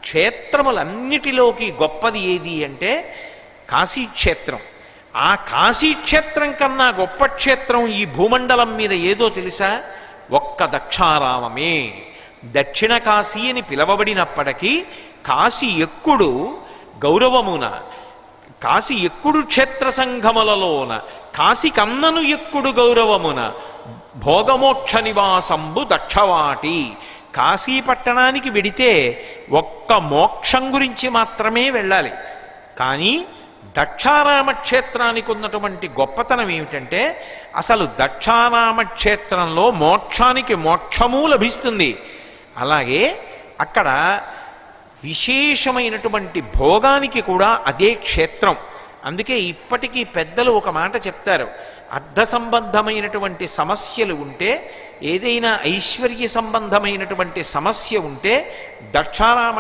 క్షేత్రములన్నిటిలోకి గొప్పది ఏది అంటే కాశీక్షేత్రం. ఆ కాశీక్షేత్రం కన్నా గొప్ప క్షేత్రం ఈ భూమండలం మీద ఏదో తెలుసా? ఒక్క దక్షారామమే. దక్షిణ కాశీ అని పిలవబడినప్పటికీ కాశీ ఎక్కుడు గౌరవమున, కాశీ ఎక్కుడు క్షేత్ర సంఘములలోన, కాశీ కన్నను ఎక్కుడు గౌరవమున భోగమోక్ష నివాసంబు దక్షవాటి. కాశీ పట్టణానికి వెడితే ఒక్క మోక్షం గురించి మాత్రమే వెళ్ళాలి. కానీ దక్షారామ క్షేత్రానికి ఉన్నటువంటి గొప్పతనం ఏమిటంటే అసలు దక్షారామ క్షేత్రంలో మోక్షానికి మోక్షము లభిస్తుంది. అలాగే అక్కడ విశేషమైనటువంటి భోగానికి కూడా అదే క్షేత్రం. అందుకే ఇప్పటికీ పెద్దలు ఒక మాట చెప్తారు, అర్థ సంబంధమైనటువంటి సమస్యలు ఉంటే, ఏదైనా ఐశ్వర్య సంబంధమైనటువంటి సమస్య ఉంటే దక్షారామ